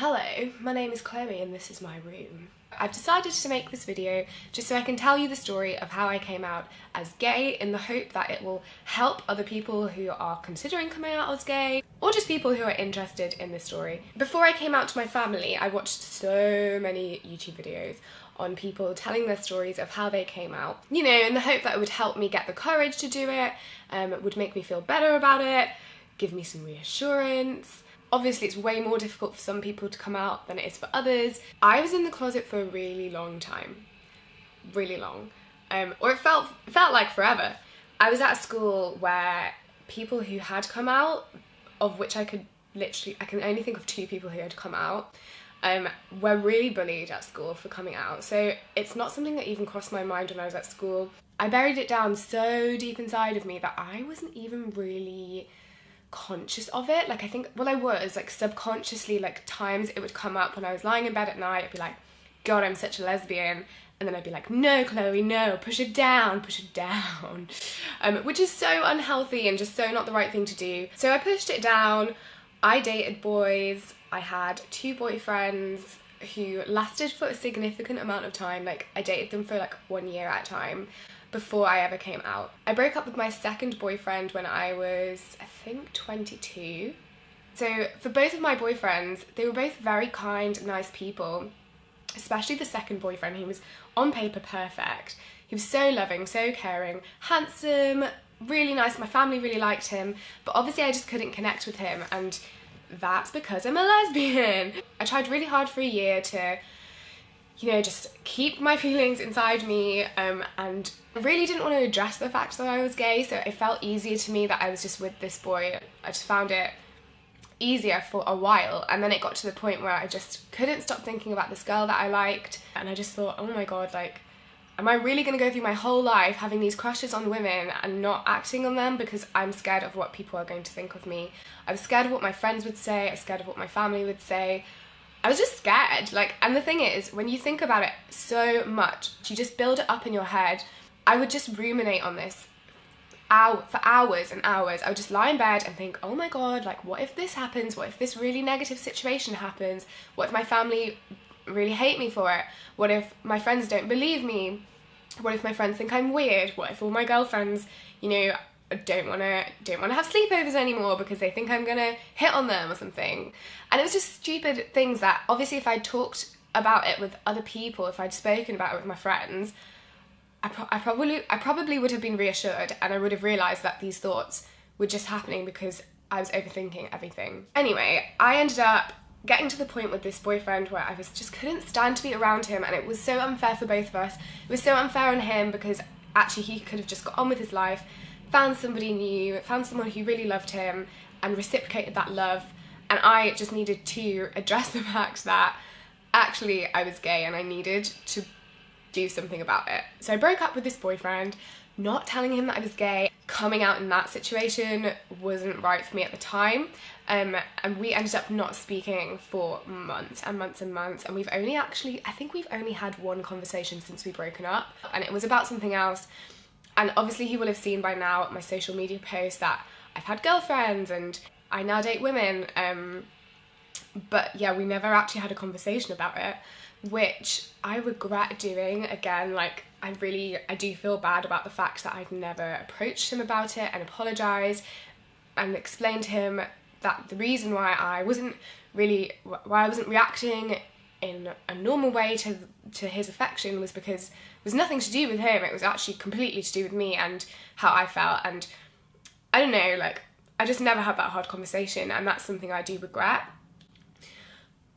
Hello, my name is Chloe and this is my room. I've decided to make this video just so I can tell you the story of how I came out as gay in the hope that it will help other people who are considering coming out as gay or just people who are interested in this story. Before I came out to my family, I watched so many YouTube videos on people telling their stories of how they came out, you know, in the hope that it would help me get the courage to do it, it would make me feel better about it, give me some reassurance. Obviously, it's way more difficult for some people to come out than it is for others. I was in the closet for a really long time. Really long. Or it felt like forever. I was at a school where people who had come out, of which I can only think of 2 people who had come out, were really bullied at school for coming out. So it's not something that even crossed my mind when I was at school. I buried it down so deep inside of me that I wasn't even really conscious of it. Like, I think, well, I was, like, subconsciously, like, times it would come up when I was lying in bed at night. I'd be like, God, I'm such a lesbian. And then I'd be like, no, Chloe, no, push it down, which is so unhealthy and just so not the right thing to do. So I pushed it down. I dated boys. I had 2 boyfriends who lasted for a significant amount of time. Like, I dated them for like 1 year at a time before I ever came out. I broke up with my second boyfriend when I was, I think, 22. So for both of my boyfriends, they were both very kind, nice people, especially the second boyfriend. He was on paper perfect. He was so loving, so caring, handsome, really nice. My family really liked him, but obviously I just couldn't connect with him, and that's because I'm a lesbian. I tried really hard for a year to, you know, just keep my feelings inside me, and I really didn't want to address the fact that I was gay, so it felt easier to me that I was just with this boy. I just found it easier for a while, and then it got to the point where I just couldn't stop thinking about this girl that I liked, and I just thought, oh my god, like, am I really going to go through my whole life having these crushes on women and not acting on them because I'm scared of what people are going to think of me? I was scared of what my friends would say, I was scared of what my family would say. I was just scared, like, and the thing is, when you think about it so much, you just build it up in your head. I would just ruminate on this for hours and hours. I would just lie in bed and think, oh my god, like, what if this happens? What if this really negative situation happens? What if my family really hate me for it? What if my friends don't believe me? What if my friends think I'm weird? What if all my girlfriends, you know, don't want to have sleepovers anymore because they think I'm gonna hit on them or something? And it was just stupid things that, obviously, if I'd talked about it with other people, if I'd spoken about it with my friends, I probably would have been reassured, and I would have realised that these thoughts were just happening because I was overthinking everything. Anyway, I ended up getting to the point with this boyfriend where I just couldn't stand to be around him, and it was so unfair for both of us. It was so unfair on him because actually he could have just got on with his life, found somebody new, found someone who really loved him and reciprocated that love, and I just needed to address the fact that actually I was gay and I needed to do something about it. So I broke up with this boyfriend, not telling him that I was gay. Coming out in that situation wasn't right for me at the time, and we ended up not speaking for months and months and months, and I think we've only had 1 conversation since we've broken up, and it was about something else. And obviously he will have seen by now at my social media posts that I've had girlfriends and I now date women, but yeah, we never actually had a conversation about it, which I regret doing. Again, like, I do feel bad about the fact that I've never approached him about it and apologised and explained to him that the reason why I wasn't reacting in a normal way to his affection was because it was nothing to do with him. It was actually completely to do with me and how I felt, and I don't know, like, I just never had that hard conversation, and that's something I do regret.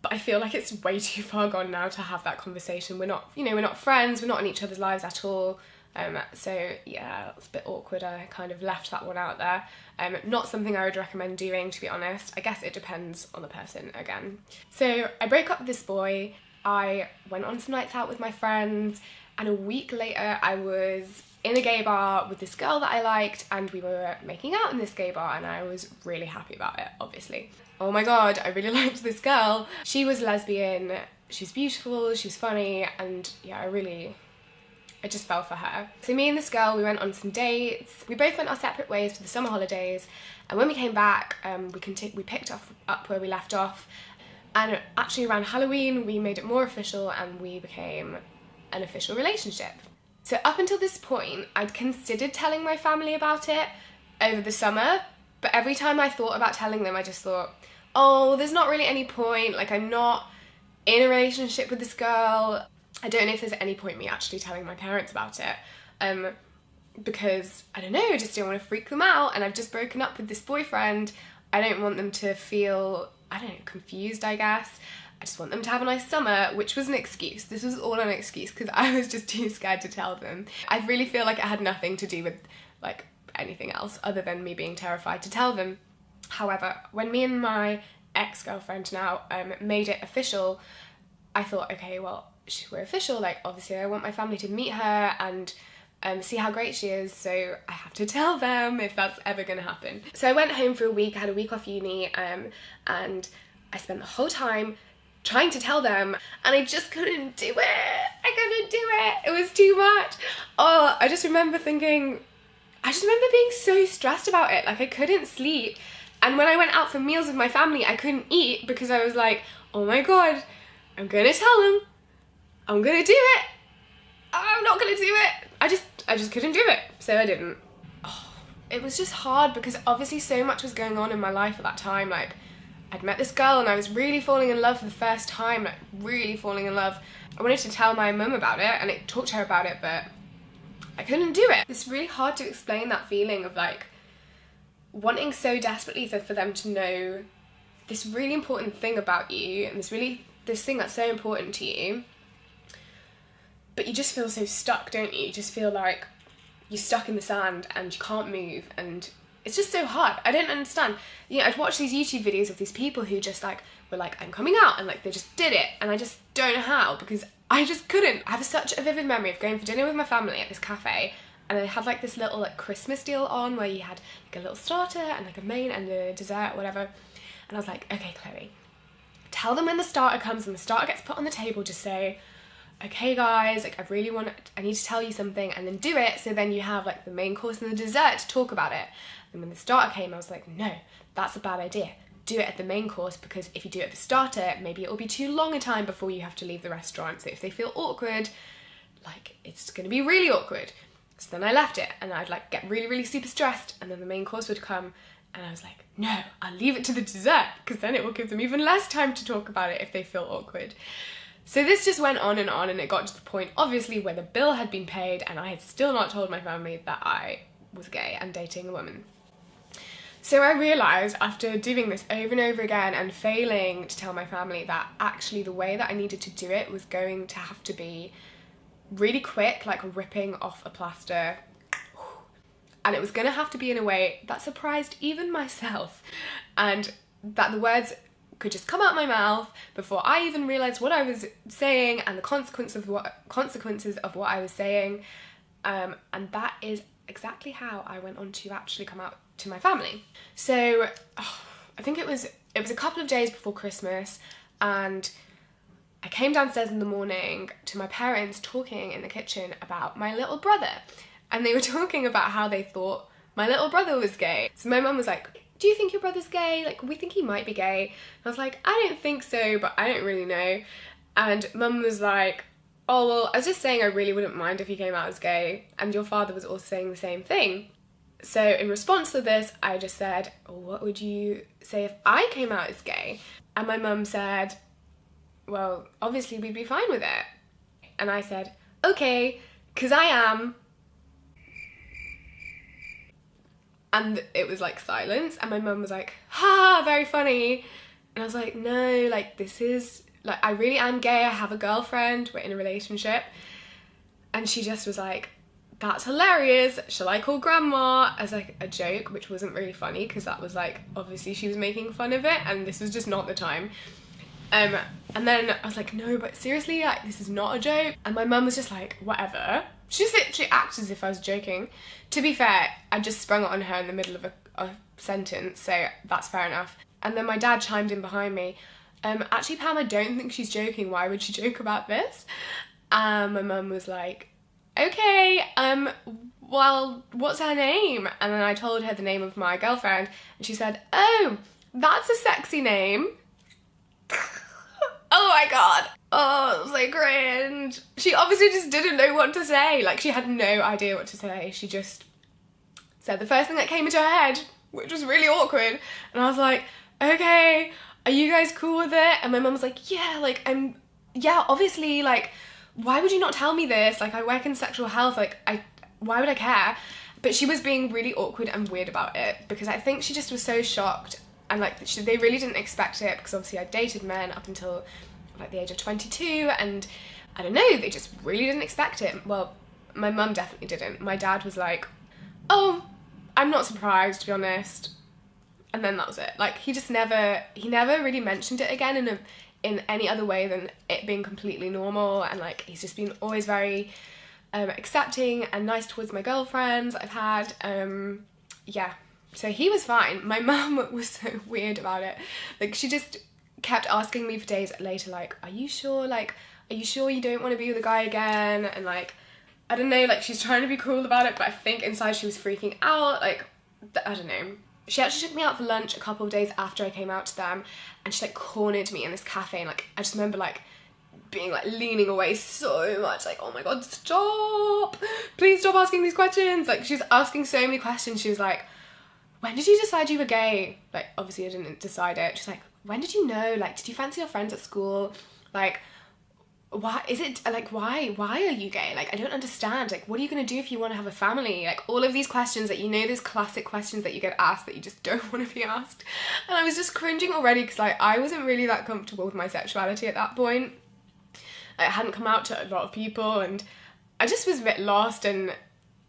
But I feel like it's way too far gone now to have that conversation. We're not friends, we're not in each other's lives at all. So yeah, it's a bit awkward. I kind of left that one out there. Not something I would recommend doing, to be honest. I guess it depends on the person again. So I broke up with this boy. I went on some nights out with my friends, and a week later I was in a gay bar with this girl that I liked, and we were making out in this gay bar, and I was really happy about it, obviously. Oh my god, I really liked this girl. She was lesbian, she was beautiful, she was funny, and yeah, I just fell for her. So me and this girl, we went on some dates. We both went our separate ways for the summer holidays, and when we came back, we picked up where we left off. And actually around Halloween, we made it more official and we became an official relationship. So up until this point, I'd considered telling my family about it over the summer, but every time I thought about telling them, I just thought, oh, there's not really any point, like I'm not in a relationship with this girl. I don't know if there's any point me actually telling my parents about it, because, I don't know, I just don't want to freak them out, and I've just broken up with this boyfriend. I don't want them to feel, I don't know, confused, I guess. I just want them to have a nice summer, which was an excuse. This was all an excuse because I was just too scared to tell them. I really feel like it had nothing to do with like anything else other than me being terrified to tell them. However, when me and my ex-girlfriend now made it official, I thought, okay, well, we're official, like obviously I want my family to meet her and see how great she is, so I have to tell them if that's ever gonna happen. So I went home for a week, I had a week off uni, and I spent the whole time trying to tell them, and I just couldn't do it. I couldn't do it. It was too much. Oh, I just remember being so stressed about it. Like I couldn't sleep. And when I went out for meals with my family, I couldn't eat because I was like, oh my God, I'm gonna tell them. I'm gonna do it. I'm not gonna do it. I just couldn't do it. So I didn't. Oh, it was just hard because obviously so much was going on in my life at that time. Like I'd met this girl and I was really falling in love for the first time, like really falling in love. I wanted to tell my mum about it and talk to her about it, but I couldn't do it. It's really hard to explain that feeling of like wanting so desperately for them to know this really important thing about you and this thing that's so important to you, but you just feel so stuck, don't you? You just feel like you're stuck in the sand and you can't move, and it's just so hard. I don't understand. You know, I'd watch these YouTube videos of these people who just like were like, I'm coming out, and like they just did it, and I just don't know how because I just couldn't. I have such a vivid memory of going for dinner with my family at this cafe, and they had like this little like Christmas deal on where you had like a little starter and like a main and a dessert or whatever, and I was like, okay, Chloe, tell them when the starter comes and the starter gets put on the table, just say, okay guys, like I need to tell you something, and then do it, so then you have like the main course and the dessert to talk about it. And when the starter came, I was like, no, that's a bad idea. Do it at the main course, because if you do it at the starter, maybe it will be too long a time before you have to leave the restaurant. So if they feel awkward, like it's gonna be really awkward. So then I left it, and I'd like get really, really super stressed, and then the main course would come, and I was like, no, I'll leave it to the dessert, because then it will give them even less time to talk about it if they feel awkward. So this just went on, and it got to the point, obviously, where the bill had been paid and I had still not told my family that I was gay and dating a woman. So I realised after doing this over and over again and failing to tell my family that actually the way that I needed to do it was going to have to be really quick, like ripping off a plaster. And it was going to have to be in a way that surprised even myself, and that the words could just come out my mouth before I even realised what I was saying and the consequences of what I was saying, and that is exactly how I went on to actually come out to my family. So I think it was a couple of days before Christmas, and I came downstairs in the morning to my parents talking in the kitchen about my little brother, and they were talking about how they thought my little brother was gay. So my mum was like, do you think your brother's gay? Like, we think he might be gay. And I was like, I don't think so, but I don't really know. And mum was like, oh, well, I was just saying I really wouldn't mind if he came out as gay. And your father was also saying the same thing. So in response to this, I just said, oh, what would you say if I came out as gay? And my mum said, well, obviously we'd be fine with it. And I said, okay, because I am. And it was like silence, and my mum was like, ha, very funny. And I was like, no, like this is, like I really am gay, I have a girlfriend, we're in a relationship. And she just was like, that's hilarious, shall I call grandma? As like a joke, which wasn't really funny because that was like, obviously she was making fun of it and this was just not the time. And then I was like, no, but seriously, like this is not a joke. And my mum was just like, whatever. She just literally acted as if I was joking. To be fair, I just sprung it on her in the middle of a sentence, so that's fair enough. And then my dad chimed in behind me, actually Pam, I don't think she's joking, why would she joke about this? My mum was like, okay, well, what's her name? And then I told her the name of my girlfriend, and she said, oh, that's a sexy name. my god. Oh, it was so cringe. She obviously just didn't know what to say. Like, she had no idea what to say. She just said the first thing that came into her head, which was really awkward. And I was like, okay, are you guys cool with it? And my mum was like, yeah, like, yeah, obviously, like, why would you not tell me this? Like, I work in sexual health, like, why would I care? But she was being really awkward and weird about it, because I think she just was so shocked, and like, they really didn't expect it, because obviously I dated men up until like the age of 22, and I don't know, they just really didn't expect it. Well, my mum definitely didn't. My dad was like, oh, I'm not surprised, to be honest. And then that was it. Like, he never really mentioned it again in any other way than it being completely normal, and like, he's just been always very accepting and nice towards my girlfriends I've had. Yeah, so he was fine. My mum was so weird about it. Like, she just kept asking me for days later, like, are you sure you don't want to be with a guy again? And like, I don't know, like, she's trying to be cool about it, but I think inside she was freaking out. Like, I don't know. She actually took me out for lunch a couple of days after I came out to them, and she like cornered me in this cafe, and like, I just remember like being like leaning away so much, like, oh my god, stop, please stop asking these questions. Like, she was asking so many questions. She was like, when did you decide you were gay? Like, obviously I didn't decide it. She's like, when did you know? Like, did you fancy your friends at school? Like, why is it, like, why are you gay? Like, I don't understand. Like, what are you gonna do if you want to have a family? Like, all of these questions that, you know, those classic questions that you get asked that you just don't want to be asked. And I was just cringing already, because like, I wasn't really that comfortable with my sexuality at that point. I hadn't come out to a lot of people, and I just was a bit lost, and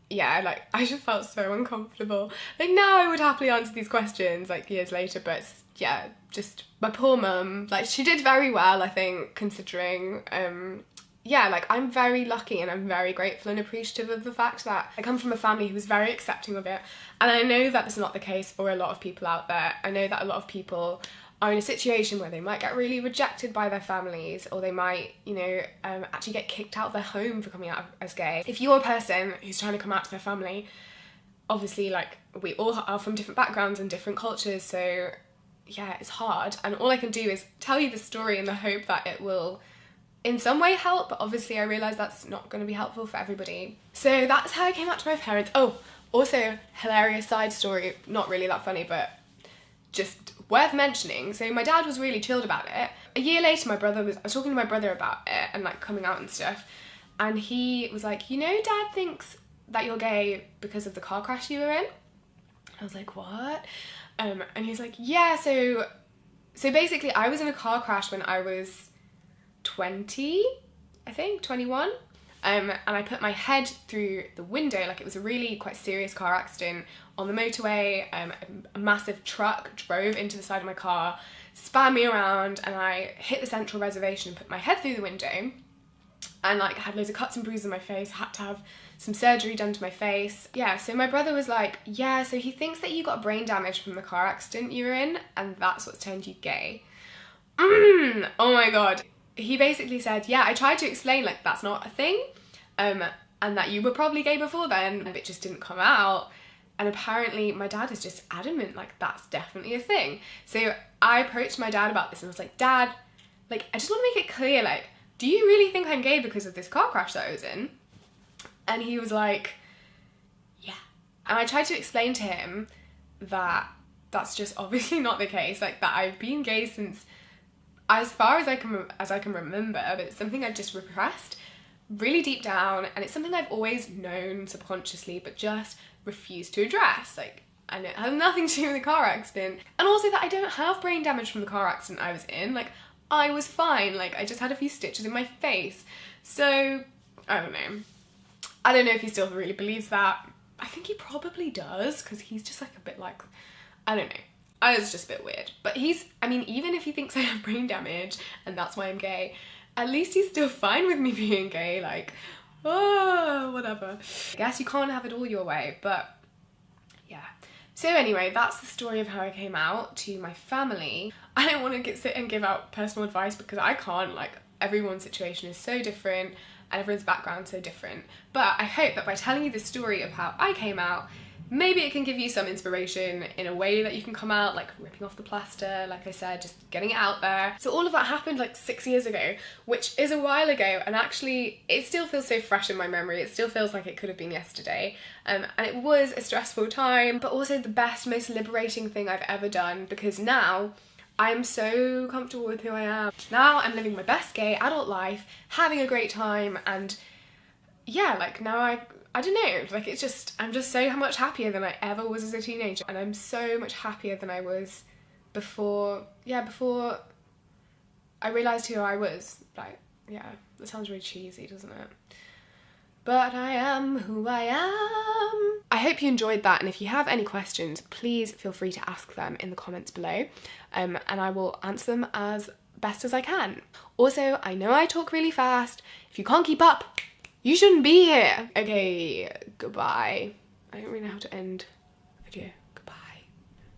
yeah, like, I just felt so uncomfortable. Like, now I would happily answer these questions like years later, but yeah, just my poor mum, like, she did very well, I think, considering. Yeah, like, I'm very lucky and I'm very grateful and appreciative of the fact that I come from a family who was very accepting of it, and I know that that's not the case for a lot of people out there. I know that a lot of people are in a situation where they might get really rejected by their families, or they might, you know, actually get kicked out of their home for coming out as gay. If you're a person who's trying to come out to their family, obviously, like, we all are from different backgrounds and different cultures, so yeah, it's hard. And all I can do is tell you the story in the hope that it will in some way help, but obviously I realise that's not going to be helpful for everybody. So that's how I came out to my parents. Oh, also, hilarious side story, not really that funny, but just worth mentioning. So my dad was really chilled about it. A year later, I was talking to my brother about it and like coming out and stuff, and he was like, you know, Dad thinks that you're gay because of the car crash you were in. I was like, what? And he was like, yeah, so basically I was in a car crash when I was 20, I think, 21. And I put my head through the window. Like, it was a really quite serious car accident on the motorway. A massive truck drove into the side of my car, spun me around, and I hit the central reservation and put my head through the window, and like had loads of cuts and bruises on my face, had to have some surgery done to my face. Yeah, so my brother was like, yeah, so he thinks that you got brain damage from the car accident you were in, and that's what's turned you gay. Oh my god. He basically said, yeah, I tried to explain, like, that's not a thing, and that you were probably gay before then, but it just didn't come out. And apparently my dad is just adamant, like, that's definitely a thing. So I approached my dad about this and was like, Dad, like, I just want to make it clear, like, do you really think I'm gay because of this car crash that I was in? And he was like, yeah. And I tried to explain to him that that's just obviously not the case, like, that I've been gay since as far as I can remember, but it's something I've just repressed really deep down, and it's something I've always known subconsciously but just refused to address. Like, and it has nothing to do with the car accident, and also that I don't have brain damage from the car accident I was in. Like, I was fine, like, I just had a few stitches in my face. So I don't know if he still really believes that. I think he probably does, because he's just like a bit like, I don't know, I was just a bit weird. But I mean, even if he thinks I have brain damage and that's why I'm gay, at least he's still fine with me being gay. Like, oh, whatever. I guess you can't have it all your way, but yeah. So anyway, that's the story of how I came out to my family. I don't want to sit and give out personal advice, because I can't. Like, everyone's situation is so different and everyone's background so different. But I hope that by telling you the story of how I came out, maybe it can give you some inspiration in a way that you can come out, like ripping off the plaster, like I said, just getting it out there. So all of that happened like 6 years ago, which is a while ago, and actually it still feels so fresh in my memory. It still feels like it could have been yesterday. And it was a stressful time, but also the best, most liberating thing I've ever done, because now I'm so comfortable with who I am. Now I'm living my best gay adult life, having a great time, and yeah, like now I don't know, like it's just, I'm just so much happier than I ever was as a teenager, and I'm so much happier than I was before, before I realised who I was. Like, yeah, that sounds really cheesy, doesn't it? But I am who I am. I hope you enjoyed that, and if you have any questions, please feel free to ask them in the comments below, and I will answer them as best as I can. Also, I know I talk really fast. If you can't keep up, you shouldn't be here. Okay, goodbye. I don't really know how to end